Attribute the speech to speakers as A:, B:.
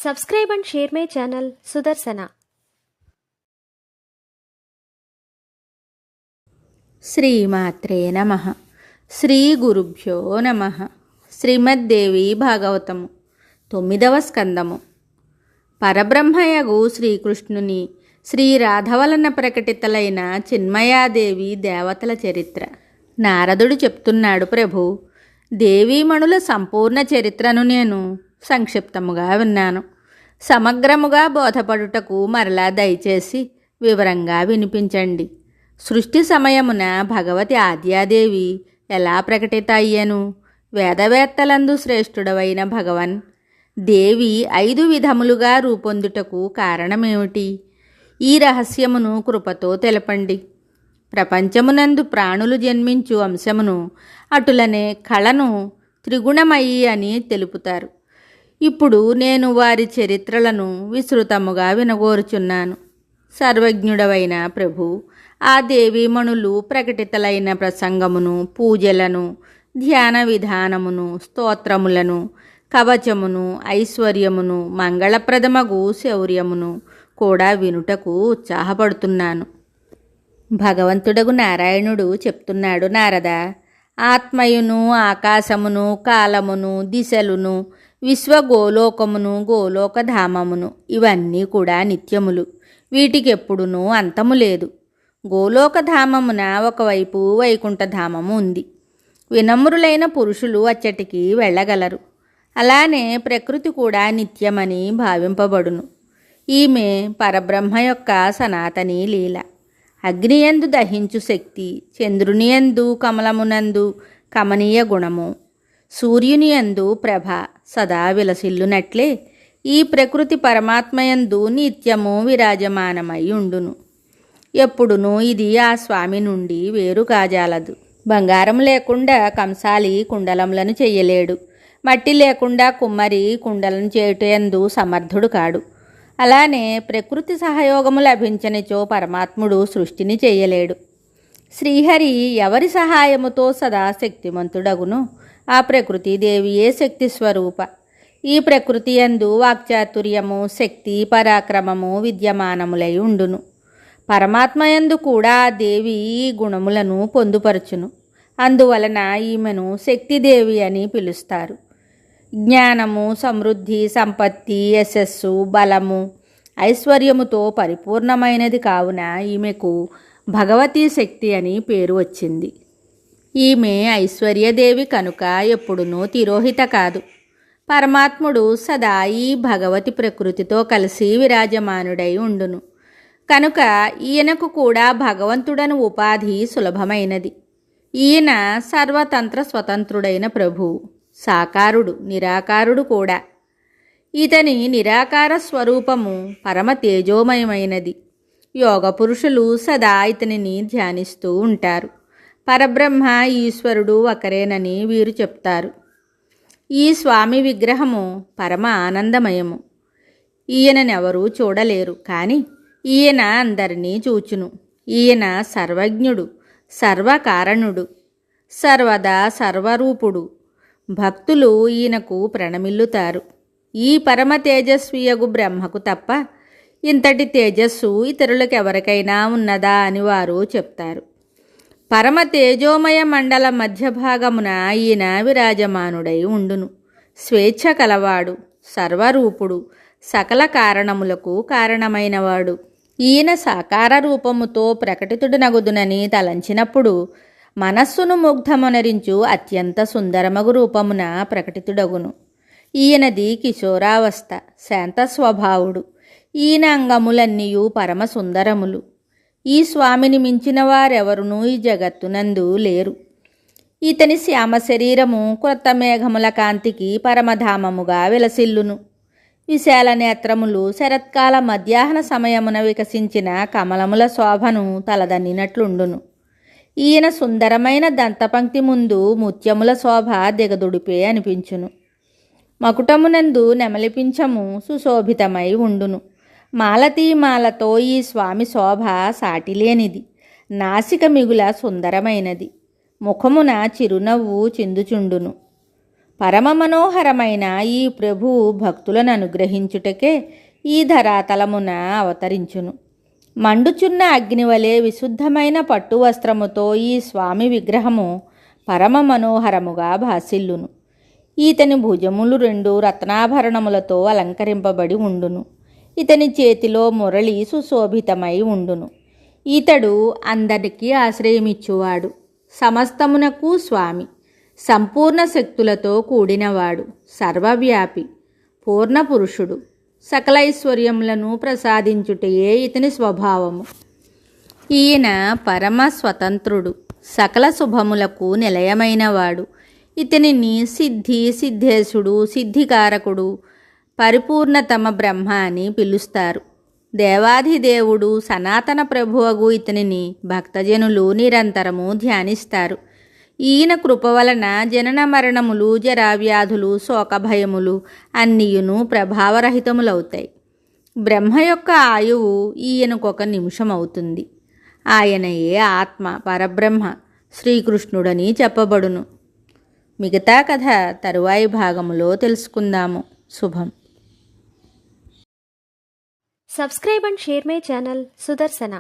A: Subscribe and share my channel Sudarsana.
B: శ్రీమాత్రే నమః. శ్రీ గురుభ్యో నమః. శ్రీమద్దేవి భాగవతము 9వ స్కందము. పరబ్రహ్మయగు శ్రీకృష్ణుని శ్రీరాధవలన ప్రకటితలైన చిన్మయాదేవి దేవతల చరిత్ర. నారదుడు చెప్తున్నాడు, ప్రభు, దేవీమణుల సంపూర్ణ చరిత్రను నేను సంక్షిప్తముగా విన్నాను. సమగ్రముగా బోధపడుటకు మరలా దయచేసి వివరంగా వినిపించండి. సృష్టి సమయమున భగవతి ఆద్యాదేవి ఎలా ప్రకటిత అయ్యను? వేదవేత్తలందు శ్రేష్ఠుడవైన భగవన్ దేవి 5 విధములుగా రూపొందుటకు కారణమేమిటి? ఈ రహస్యమును కృపతో తెలపండి. ప్రపంచమునందు ప్రాణులు జన్మించు అంశమును అటులనే కళను త్రిగుణమయి అని తెలుపుతారు. ఇప్పుడు నేను వారి చరిత్రలను విస్తృతముగా వినగోరుచున్నాను. సర్వజ్ఞుడవైన ప్రభు, ఆ దేవీమణులు ప్రకటితలైన ప్రసంగమును, పూజలను, ధ్యాన విధానమును, స్తోత్రములను, కవచమును, ఐశ్వర్యమును, మంగళప్రదమగు శౌర్యమును కూడా వినుటకు ఉత్సాహపడుతున్నాను. భగవంతుడగు నారాయణుడు చెప్తున్నాడు, నారద, ఆత్మయును, ఆకాశమును, కాలమును, దిశలును, విశ్వగోలోకమును, గోలోకధామమును ఇవన్నీ కూడా నిత్యములు. వీటికెప్పుడునూ అంతము లేదు. గోలోకధామమున ఒకవైపు వైకుంఠధామము ఉంది. వినమ్రులైన పురుషులు అచ్చటికి వెళ్ళగలరు. అలానే ప్రకృతి కూడా నిత్యమని భావింపబడును. ఈమె పరబ్రహ్మ యొక్క సనాతనీ లీల. అగ్నియందు దహించు శక్తి, చంద్రునియందు కమలమునందు కమనీయ గుణము, సూర్యునియందు ప్రభ సదా విలసిల్లునట్లే ఈ ప్రకృతి పరమాత్మయందు నిత్యము విరాజమానమై ఉండును. ఎప్పుడునూ ఇది ఆ స్వామి నుండి వేరు కాజాలదు. బంగారం లేకుండా కంసాలి కుండలములను చెయ్యలేడు. మట్టి లేకుండా కుమ్మరి కుండలను చేయుటయందు సమర్థుడు కాడు. అలానే ప్రకృతి సహయోగము లభించనిచో పరమాత్ముడు సృష్టిని చెయ్యలేడు. శ్రీహరి ఎవరి సహాయముతో సదా శక్తిమంతుడగును? ఆ ప్రకృతిదేవియే శక్తి స్వరూప. ఈ ప్రకృతి యందు వాక్చాతుర్యము, శక్తి, పరాక్రమము విద్యమానములై ఉండును. పరమాత్మయందు కూడా దేవి ఈ గుణములను పొందుపరచును. అందువలన ఈమెను శక్తిదేవి అని పిలుస్తారు. జ్ఞానము, సమృద్ధి, సంపత్తి, యశస్సు, బలము, ఐశ్వర్యముతో పరిపూర్ణమైనది కావున ఈమెకు భగవతీ శక్తి అని పేరు వచ్చింది. ఈమె ఐశ్వర్యదేవి కనుక ఎప్పుడునూ తిరోహిత కాదు. పరమాత్ముడు సదా ఈ భగవతి ప్రకృతితో కలిసి విరాజమానుడై ఉండును. కనుక ఈయనకు కూడా భగవంతుడను ఉపాధి సులభమైనది. ఈయన సర్వతంత్ర స్వతంత్రుడైన ప్రభువు, సాకారుడు, నిరాకారుడు కూడా. ఇతని నిరాకార స్వరూపము పరమ తేజోమయమైనది. యోగ పురుషులు సదా ఇతనిని ధ్యానిస్తూ ఉంటారు. పరబ్రహ్మ ఈశ్వరుడు ఒకరేనని వీరు చెప్తారు. ఈ స్వామి విగ్రహము పరమ ఆనందమయము. ఈయననెవరూ చూడలేరు, కానీ ఈయన అందరినీ చూచును. ఈయన సర్వజ్ఞుడు, సర్వకారణుడు, సర్వదా సర్వరూపుడు. భక్తులు ఈయనకు ప్రణమిల్లుతారు. ఈ పరమ తేజస్వియగు బ్రహ్మకు తప్ప ఇంతటి తేజస్సు ఇతరులకెవరికైనా ఉన్నదా అని వారు చెప్తారు. పరమ తేజోమయ మండల మధ్యభాగమున ఈయన విరాజమానుడై ఉండును. స్వేచ్ఛ కలవాడు, సర్వరూపుడు, సకల కారణములకు కారణమైనవాడు. ఈయన సాకార రూపముతో ప్రకటితుడనగుదునని తలంచినప్పుడు మనస్సును ముగ్ధమునరించు అత్యంత సుందరమగు రూపమున ప్రకటితుడగును. ఈయనది కిశోరావస్థ, శాంత స్వభావుడు. ఈయన అంగములన్నీయు పరమ సుందరములు. ఈ స్వామిని మించిన వారెవరునూ ఈ జగత్తునందు లేరు. ఇతని శ్యామ శరీరము క్రొత్త మేఘముల కాంతికి పరమధామముగా విలసిల్లును. విశాల నేత్రములు శరత్కాల మధ్యాహ్న సమయమున వికసించిన కమలముల శోభను తలదన్నినట్లుండును. ఈయన సుందరమైన దంతపంక్తి ముందు ముత్యముల శోభ దిగదుడిపే అనిపించును. మకుటమునందు నెమలిపించము సుశోభితమై ఉండును. మాలతీమాలతో ఈ స్వామి శోభ సాటిలేనిది. నాసిక మిగుల సుందరమైనది. ముఖమున చిరునవ్వు చిందుచుండును. పరమ మనోహరమైన ఈ ప్రభువు భక్తులను అనుగ్రహించుటకే ఈ ధరాతలమున అవతరించును. మండుచున్న అగ్నివలే విశుద్ధమైన పట్టు వస్త్రముతో ఈ స్వామి విగ్రహము పరమ మనోహరముగా భాసిల్లును. ఈతని భుజములు 2 రత్నాభరణములతో అలంకరింపబడి ఉండును. ఇతని చేతిలో మురళి సుశోభితమై ఉండును. ఈతడు అందరికీ ఆశ్రయమిచ్చువాడు, సమస్తమునకు స్వామి, సంపూర్ణ శక్తులతో కూడినవాడు, సర్వవ్యాపి, పూర్ణ పురుషుడు, సకలైశ్వర్యములను ప్రసాదించుటయే ఇతని స్వభావము. ఈయన పరమ స్వతంత్రుడు, సకల శుభములకు నిలయమైనవాడు. ఇతనిని సిద్ధి, సిద్ధేశుడు, సిద్ధికారకుడు, పరిపూర్ణతమ బ్రహ్మ అని పిలుస్తారు. దేవాధిదేవుడు సనాతన ప్రభువగు ఇతనిని భక్తజనులు నిరంతరము ధ్యానిస్తారు. ఈయన కృప వలన జనన మరణములు, జరావ్యాధులు, శోకభయములు అన్నీయును ప్రభావరహితములవుతాయి. బ్రహ్మ యొక్క ఆయువు ఈయనకొక నిమిషం అవుతుంది. ఆయనయే ఆత్మ, పరబ్రహ్మ, శ్రీకృష్ణుడని చెప్పబడును. మిగతా కథ తరువాయి భాగములో తెలుసుకుందాము. శుభం.
A: Subscribe and share my channel Sudarsana.